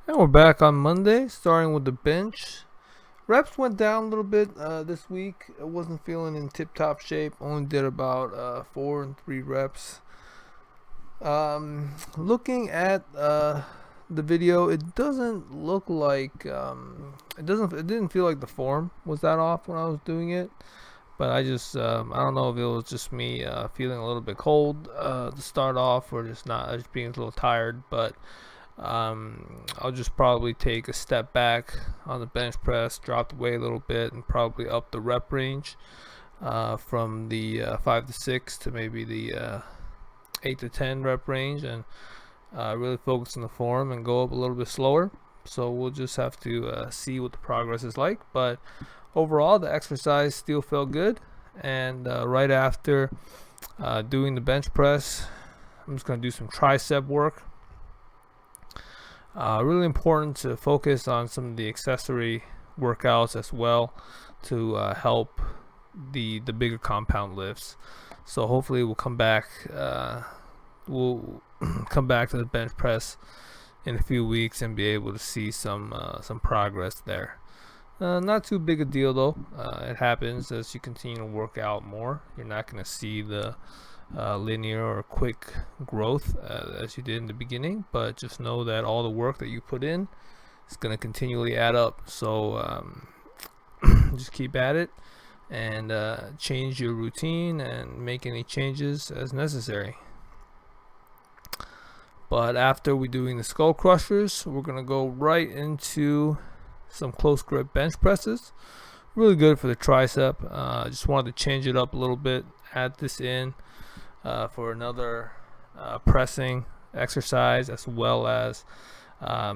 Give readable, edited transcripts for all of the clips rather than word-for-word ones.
And we're back on Monday, starting with the bench. Reps went down a little bit this week. I wasn't feeling in tip-top shape. Only did about 4 and 3 reps. Looking at the video, it doesn't look like it didn't feel like the form was that off when I was doing it. But I don't know if it was just me feeling a little bit cold to start off, or just being a little tired. But I'll just probably take a step back on the bench press, drop the weight a little bit, and probably up the rep range from the 5 to 6 to maybe the 8 to 10 rep range, and really focus on the form and go up a little bit slower. So we'll just have to see what the progress is like. But overall, the exercise still felt good. And right after doing the bench press, I'm just going to do some tricep work. Really important to focus on some of the accessory workouts as well to help the bigger compound lifts. So hopefully we'll come back to the bench press in a few weeks and be able to see some progress there. Not too big a deal though. It happens as you continue to work out more. You're not going to see the linear or quick growth as you did in the beginning, but just know that all the work that you put in is going to continually add up. So just keep at it and change your routine and make any changes as necessary. But after we're doing the skull crushers, we're going to go right into some close grip bench presses. Really good for the tricep. Just wanted to change it up a little bit, add this in for another pressing exercise, as well as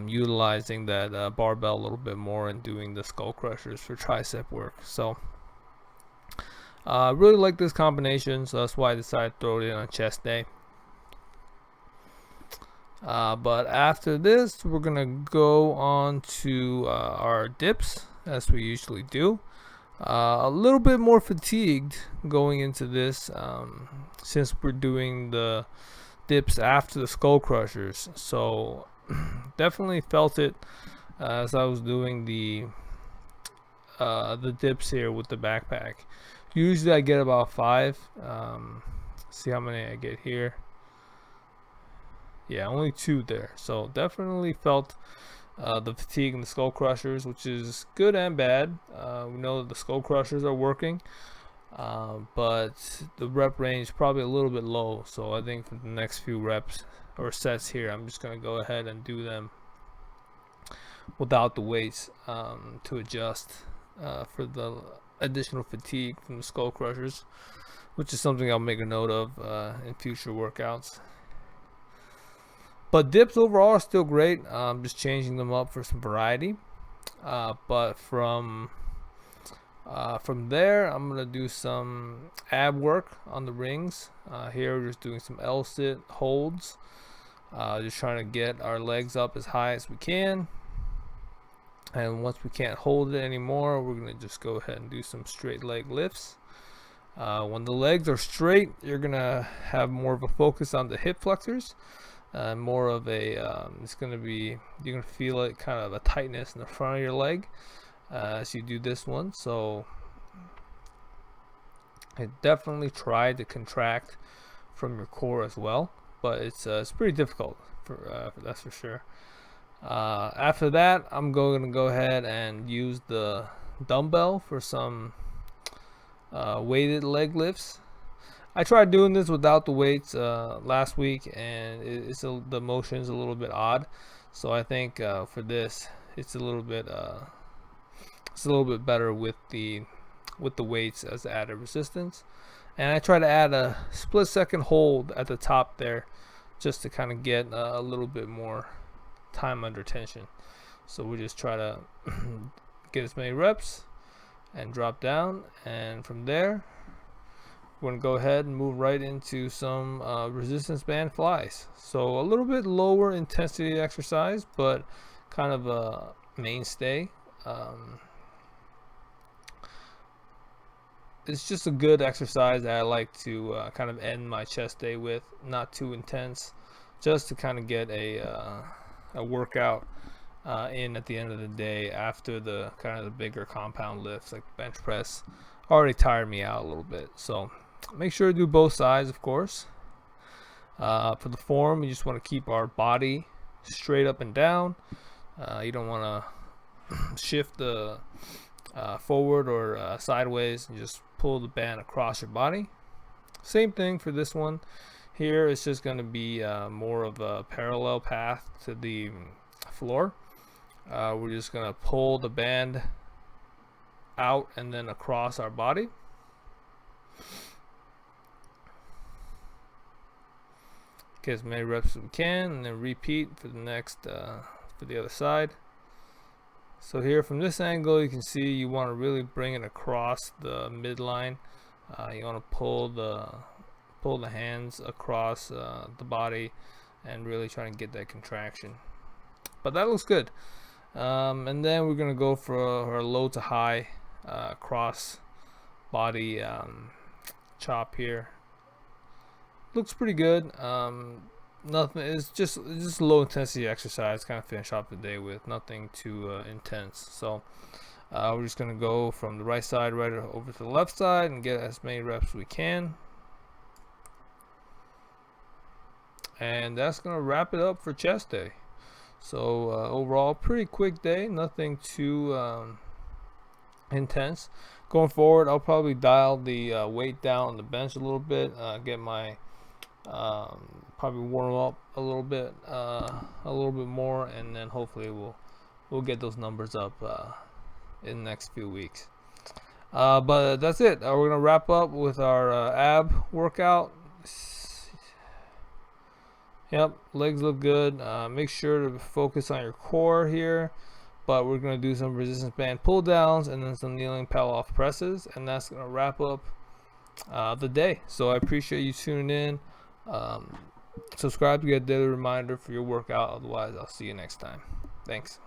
utilizing that barbell a little bit more and doing the skull crushers for tricep work. So really like this combination, so that's why I decided to throw it in on chest day. But after this, we're gonna go on to our dips, as we usually do. A little bit more fatigued going into this, since we're doing the dips after the skull crushers. So definitely felt it as I was doing the dips here with the backpack. Usually I get about 5. See how many I get here. Yeah, only 2 there. So definitely felt the fatigue in the skull crushers, which is good and bad. We know that the skull crushers are working, but the rep range is probably a little bit low. So I think for the next few reps or sets here, I'm just going to go ahead and do them without the weights to adjust for the additional fatigue from the skull crushers, which is something I'll make a note of in future workouts. But dips overall are still great. Just changing them up for some variety. But from there, I'm gonna do some ab work on the rings. Here we're just doing some L-sit holds. Just trying to get our legs up as high as we can. And once we can't hold it anymore, we're gonna just go ahead and do some straight leg lifts. When the legs are straight, you're gonna have more of a focus on the hip flexors. More of a you're gonna feel it kind of a tightness in the front of your leg as you do this one. So I definitely try to contract from your core as well, but it's pretty difficult for that's for sure. After that, I'm going to go ahead and use the dumbbell for some weighted leg lifts. I tried doing this without the weights last week, and the motion is a little bit odd. So I think for this, it's a little bit better with the weights as added resistance. And I try to add a split-second hold at the top there, just to kind of get a little bit more time under tension. So we just try to get as many reps and drop down, and from there we're going to go ahead and move right into some resistance band flies. So a little bit lower intensity exercise, but kind of a mainstay. It's just a good exercise that I like to kind of end my chest day with. Not too intense, just to kind of get a workout in at the end of the day after the kind of the bigger compound lifts like bench press already tired me out a little bit. So make sure to do both sides, of course. For the form, you just want to keep our body straight up and down. You don't want to shift the forward or sideways, and just pull the band across your body. Same thing for this one. Here it's just going to be more of a parallel path to the floor. We're just going to pull the band out and then across our body. Get as many reps as we can, and then repeat for the next for the other side. So here from this angle, you can see you want to really bring it across the midline. You want to pull the hands across the body and really try to get that contraction. But that looks good. And then we're gonna go for our low to high cross body chop here. Looks pretty good. Nothing. It's just a low intensity exercise. Kind of finish off the day with nothing too intense. So we're just gonna go from the right side right over to the left side and get as many reps as we can. And that's gonna wrap it up for chest day. So overall, pretty quick day. Nothing too intense. Going forward, I'll probably dial the weight down on the bench a little bit. Get my probably warm up a little bit more, and then hopefully we'll get those numbers up in the next few weeks. But that's it. We're gonna wrap up with our ab workout. Yep, legs look good. Make sure to focus on your core here. But we're going to do some resistance band pull downs and then some kneeling pedal off presses. And that's going to wrap up the day. So I appreciate you tuning in. Subscribe to get a daily reminder for your workout. Otherwise, I'll see you next time. Thanks.